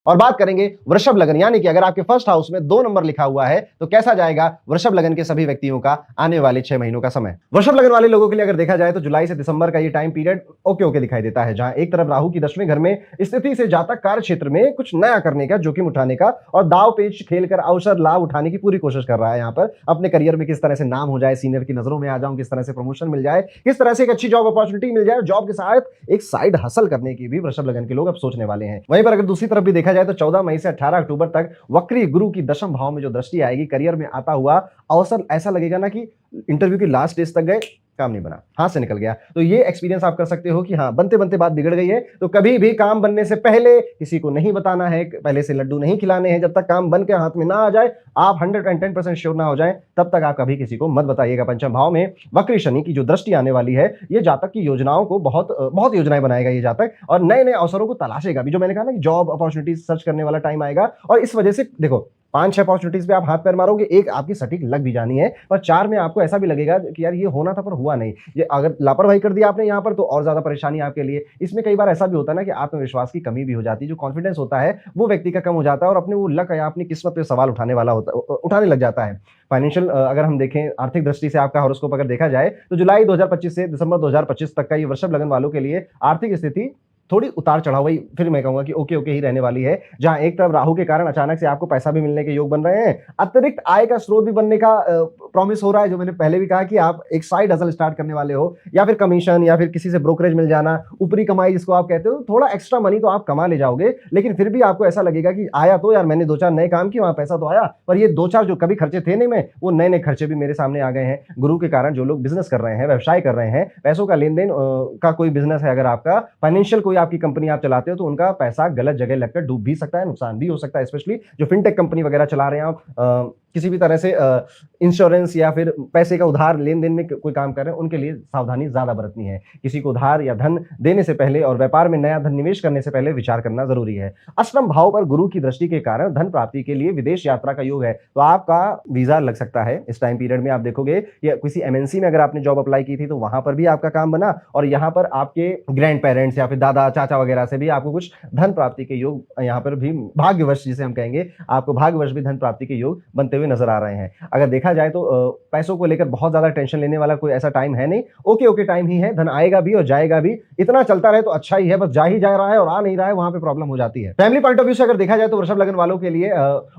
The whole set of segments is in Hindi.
और बात करेंगे वृषभ लगन, यानी कि अगर आपके फर्स्ट हाउस में 2 नंबर लिखा हुआ है तो कैसा जाएगा वृषभ लगन के सभी व्यक्तियों का आने वाले 6 महीनों का समय। वृषभ लगन वाले लोगों के लिए अगर देखा जाए तो जुलाई से दिसंबर का ये टाइम पीरियड ओके ओके दिखाई देता है, जहां एक तरफ राहु की 10वें घर में स्थिति से जातक कार्य क्षेत्र में कुछ नया करने का, जोखिम उठाने का और दाव पेच खेलकर अवसर लाभ उठाने की पूरी कोशिश कर रहा है। यहां पर अपने करियर में किस तरह से नाम हो जाए, सीनियर की नजरों में आ जाऊं, किस तरह से प्रमोशन मिल जाए, किस तरह से एक अच्छी जॉब अपॉर्चुनिटी मिल जाए, जॉब के साथ एक साइड हसल करने की भी वृषभ लगन के लोग अब सोचने वाले हैं। वहीं पर अगर दूसरी तरफ भी देखा जाए तो 14 मई से 18 अक्टूबर तक वक्री गुरु की दशम भाव में जो दृष्टि आएगी, करियर में आता हुआ अवसर ऐसा लगेगा ना कि इंटरव्यू की लास्ट स्टेज तक गए, काम नहीं बना, हाथ से निकल गया। तो ये एक्सपीरियंस आप कर सकते हो कि हाँ, बनते बनते बात बिगड़ गई है, तो कभी भी काम बनने से पहले किसी को नहीं बताना है, पहले से लड्डू नहीं खिलाने हैं। जब तक काम बन के हाथ में ना आ जाए, आप 110% श्योर ना हो जाए, तब तक आप कभी किसी को मत बताइएगा। पंचम भाव में वक्री शनि की जो दृष्टि आने वाली है, ये जातक की योजनाओं को बहुत योजनाएं बनाएगा ये जातक, और नए नए अवसरों को तलाशेगा भी। जो मैंने कहा ना कि जॉब अपॉर्चुनिटीज सर्च करने वाला टाइम आएगा, और इस वजह से देखो 5-6 अपॉर्चुनिटीज पे आप हाथ पैर मारोगे, एक आपकी सटीक लग भी जानी है, और 4 में आपको ऐसा भी लगेगा कि यार ये होना था पर हुआ नहीं। ये अगर लापरवाही कर दिया आपने यहाँ पर तो और ज्यादा परेशानी आपके लिए। इसमें कई बार ऐसा भी होता है ना कि आत्मविश्वास की कमी भी हो जाती है, जो कॉन्फिडेंस होता है वो व्यक्ति का कम हो जाता है, और अपने वो लक या अपनी किस्मत पे सवाल उठाने लग जाता है। फाइनेंशियल अगर हम देखें, आर्थिक दृष्टि से आपका हॉरोस्कोप अगर देखा जाए तो जुलाई 2025 से दिसंबर 2025 तक का ये वृषभ लगन वालों के लिए आर्थिक स्थिति थोड़ी उतार चढ़ाव वही, फिर मैं कहूंगा कि ओके ओके ही रहने वाली है। जहां एक तरफ राहु के कारण अचानक से आपको पैसा भी मिलने के योग बन रहे हैं, अतिरिक्त आय का स्रोत भी बनने का प्रॉमिस हो रहा है। जो मैंने पहले भी कहा कि आप एक साइड हसल स्टार्ट करने वाले हो, या फिर कमीशन या फिर किसी से ब्रोकरेज मिल जाना, ऊपरी कमाई जिसको आप कहते हो, थोड़ा एक्स्ट्रा मनी तो आप कमा ले जाओगे, लेकिन फिर भी आपको ऐसा लगेगा कि आया तो यार मैंने 2-4 नए काम किए, वहां पैसा तो आया, पर ये 2-4 जो कभी खर्चे थे नहीं, में वो नए नए खर्चे भी मेरे सामने आ गए हैं। गुरु के कारण जो लोग बिजनेस कर रहे हैं, व्यवसाय कर रहे हैं, पैसों का लेन देन का कोई बिजनेस है, अगर आपका फाइनेंशियल कोई आपकी कंपनी आप चलाते हो, तो उनका पैसा गलत जगह लगकर डूब भी सकता है, नुकसान भी हो सकता है। स्पेशली जो फिनटेक कंपनी वगैरह चला रहे हैं आप, किसी भी तरह से इंश्योरेंस या फिर पैसे का उधार लेन देन में कोई काम कर रहे हैं, उनके लिए सावधानी ज्यादा बरतनी है। किसी को उधार या धन देने से पहले और व्यापार में नया धन निवेश करने से पहले विचार करना जरूरी है। अष्टम भाव पर गुरु की दृष्टि के कारण धन प्राप्ति के लिए विदेश यात्रा का योग है, तो आपका वीजा लग सकता है इस टाइम पीरियड में। आप देखोगे या किसी एमएनसी में अगर आपने जॉब अप्लाई की थी तो वहां पर भी आपका काम बना, और यहाँ पर आपके ग्रैंड पेरेंट्स या फिर दादा चाचा वगैरह से भी आपको कुछ धन प्राप्ति के योग, यहाँ पर भी भाग्यवश जिसे हम कहेंगे, आपको भाग्यवश भी धन प्राप्ति के योग बनते हुए नजर आ रहे हैं। अगर देखा जाए तो पैसों को लेकर बहुत ज्यादा टेंशन लेने वाला कोई ऐसा टाइम है नहीं, ओके ओके टाइम ही है। धन आएगा भी और जाएगा भी, इतना चलता रहे तो अच्छा ही है, बस जा ही जा रहा है और आ नहीं रहा है, वहां पे प्रॉब्लम हो जाती है। फैमिली पॉइंट ऑफ व्यू से अगर देखा जाए तो वृषभ लगन वालों के लिए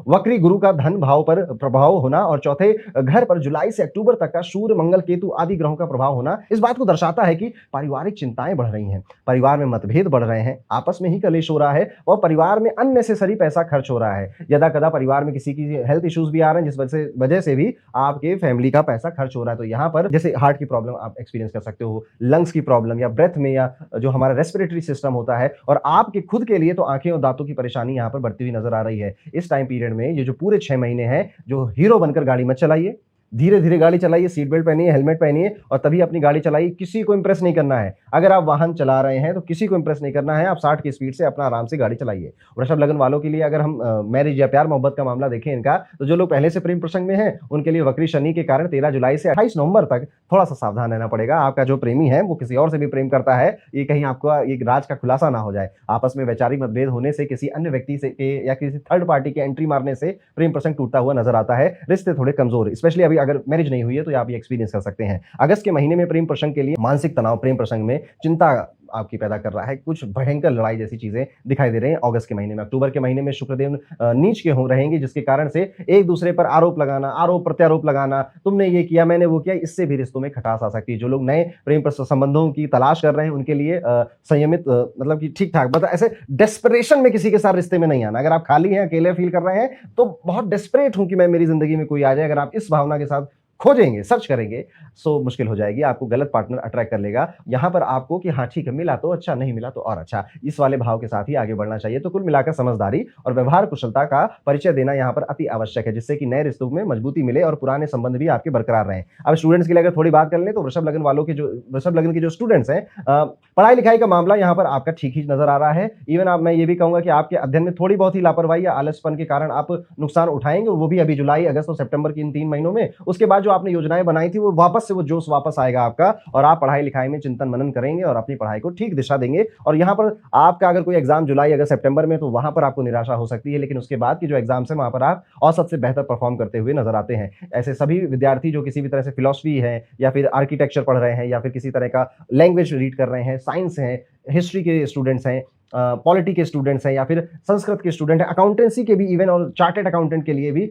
वक्री गुरु का धन भाव पर प्रभाव होना और चौथे घर पर जुलाई से अक्टूबर तक का सूर्य मंगल केतु आदि ग्रहों का प्रभाव होना इस बात को दर्शाता है कि पारिवारिक चिंताएं बढ़ रही हैं, परिवार में मतभेद बढ़ रहे हैं, आपस में ही कलेश हो रहा है, और परिवार में अननेसेसरी पैसा खर्च हो रहा है। यदा कदा परिवार में किसी की हेल्थ इश्यूज भी आ रहे हैं, जिस वजह से भी आपके फैमिली का पैसा खर्च हो रहा है। तो यहाँ पर जैसे हार्ट की प्रॉब्लम आप एक्सपीरियंस कर सकते हो, लंग्स की प्रॉब्लम, या ब्रेथ में, या जो हमारा रेस्पिरेटरी सिस्टम होता है, और आपके खुद के लिए तो आंखें और दांतों की परेशानी यहाँ पर बढ़ती हुई नजर आ रही है। इस टाइम पीरियड में ये जो पूरे 6 महीने हैं, जो हीरो बनकर गाड़ी मत चलाइए, धीरे धीरे गाड़ी चलाइए, सीट बेल्ट पहनिए, हेलमेट पहनिए, और तभी अपनी गाड़ी चलाइए। किसी को इंप्रेस नहीं करना है। अगर आप वाहन चला रहे हैं तो किसी को इंप्रेस नहीं करना है, आप 60 की स्पीड से अपना आराम से गाड़ी चलाइए। वृषभ लगन वालों के लिए अगर हम मैरिज या प्यार मोहब्बत का मामला देखें इनका, तो जो लोग पहले से प्रेम प्रसंग में हैं उनके लिए वक्री शनि के कारण 13 जुलाई से 28 नवंबर तक थोड़ा सा सावधान रहना पड़ेगा। आपका जो प्रेमी है वो किसी और से भी प्रेम करता है, ये कहीं आपको एक राज का खुलासा ना हो जाए। आपस में वैचारिक मतभेद होने से, किसी अन्य व्यक्ति से या किसी थर्ड पार्टी के एंट्री मारने से प्रेम प्रसंग टूटता हुआ नजर आता है। रिश्ते थोड़े कमजोर, स्पेशली अभी अगर मैरिज नहीं हुई है तो आप ये एक्सपीरियंस कर सकते हैं। अगस्त के महीने में प्रेम प्रसंग के लिए मानसिक तनाव प्रेम प्रसंग में चिंता आपकी पैदा कर रहा है, कुछ भयंकर लड़ाई जैसी चीजें दिखाई दे रही हैं अगस्त के महीने में। अक्टूबर के महीने में शुक्रदेव नीच के हो रहेंगे, जिसके कारण से एक दूसरे पर आरोप लगाना, आरोप प्रत्यारोप लगाना, तुमने ये किया मैंने वो किया, इससे भी रिश्तों में खटास आ सकती है। जो लोग नए प्रेम संबंधों की तलाश कर रहे हैं उनके लिए संयमित, मतलब कि ठीक ठाक, मतलब ऐसे डेस्परेशन में किसी के साथ रिश्ते में नहीं आना। अगर आप खाली हैं, अकेले फील कर रहे हैं, तो बहुत डेस्परेट हूं कि मैं मेरी जिंदगी में कोई आ जाए, अगर आप इस भावना के साथ खोजेंगे, सर्च करेंगे, सो मुश्किल हो जाएगी। आपको गलत पार्टनर अट्रैक्ट कर लेगा। यहाँ पर आपको कि हाँ ठीक है, मिला तो अच्छा, नहीं मिला तो और अच्छा, इस वाले भाव के साथ ही आगे बढ़ना चाहिए। तो कुल मिलाकर समझदारी और व्यवहार कुशलता का परिचय देना यहाँ पर अति आवश्यक है, जिससे कि नए रिश्तों में मजबूती मिले और पुराने संबंध भी आपके बरकरार रहें। अब स्टूडेंट्स के लिए अगर थोड़ी बात कर लें तो वृषभ लगन के जो स्टूडेंट्स हैं, पढ़ाई लिखाई का मामला यहाँ पर आपका ठीक ही नजर आ रहा है। इवन मैं ये भी कहूंगा कि आपके अध्ययन में थोड़ी बहुत ही लापरवाही या आलसपन के कारण आप नुकसान उठाएंगे, वो भी अभी जुलाई, अगस्त और सितंबर के इन 3 महीनों में। उसके बाद जो आपने योजनाएं बनाई थी वो वापस से वो जोश वापस आएगा आपका, और आप पढ़ाई लिखाई में चिंतन मनन करेंगे और अपनी पढ़ाई को ठीक दिशा देंगे। और यहाँ पर आपका अगर कोई एग्जाम जुलाई अगर सितंबर में, तो वहां पर आपको निराशा हो सकती है, लेकिन उसके बाद की जो एग्जाम्स है वहां पर आप औसत से बेहतर परफॉर्म करते हुए नजर आते हैं। ऐसे सभी विद्यार्थी जो किसी भी तरह से फिलॉसफी है या फिर आर्किटेक्चर पढ़ रहे हैं या फिर किसी तरह का लैंग्वेज रीड कर रहे हैं, साइंस है, हिस्ट्री के स्टूडेंट्स हैं, पॉलिटी के स्टूडेंट्स हैं या फिर संस्कृत के स्टूडेंट हैं, अकाउंटेंसी के भी इवन, और चार्टेड अकाउंटेंट के लिए भी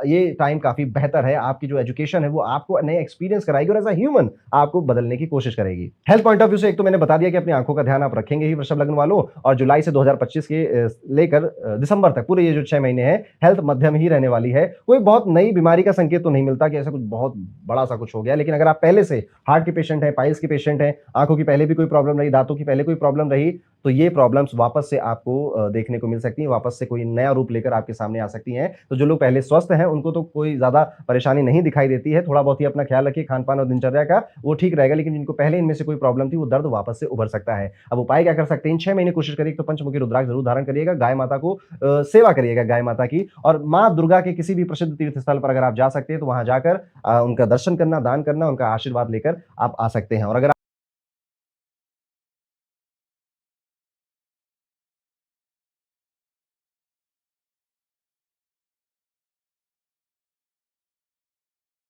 ये टाइम काफी बेहतर है। आपकी जो एजुकेशन है वो आपको नए एक्सपीरियंस कराएगी और एज अ ह्यूमन आपको बदलने की कोशिश करेगी। हेल्थ पॉइंट ऑफ व्यू से एक तो मैंने बता दिया कि अपनी आंखों का ध्यान आप रखेंगे ही वृषभ लग्न वालों, और जुलाई से 2025 के लेकर दिसंबर तक पूरे ये जो 6 महीने हैं हेल्थ मध्यम ही रहने वाली है। कोई बहुत नई बीमारी का संकेत तो नहीं मिलता कि ऐसा कुछ बहुत बड़ा सा कुछ हो गया, लेकिन अगर आप पहले से हार्ट के पेशेंट हैं, पाइल्स के पेशेंट हैं, आंखों की पहले भी कोई प्रॉब्लम रही, दांतों की पहले कोई प्रॉब्लम रही, तो ये प्रॉब्लम्स वापस से आपको देखने को मिल सकती हैं, वापस से कोई नया रूप लेकर आपके सामने आ सकती हैं। तो जो लोग पहले स्वस्थ हैं उनको तो कोई ज्यादा परेशानी नहीं दिखाई देती है, थोड़ा बहुत ही अपना ख्याल रखिए खान पान और दिनचर्या का, वो ठीक रहेगा। लेकिन जिनको पहले इनमें से कोई प्रॉब्लम थी वो दर्द वापस से उभर सकता है। अब उपाय क्या कर सकते हैं? इन 6 महीने कोशिश करिए तो पंचमुखी रुद्राक्ष जरूर धारण करिएगा, गाय माता को सेवा करिएगा गाय माता की, और माँ दुर्गा के किसी भी प्रसिद्ध तीर्थ स्थल पर अगर आप जा सकते हैं तो वहां जाकर उनका दर्शन करना, दान करना, उनका आशीर्वाद लेकर आप आ सकते हैं। और अगर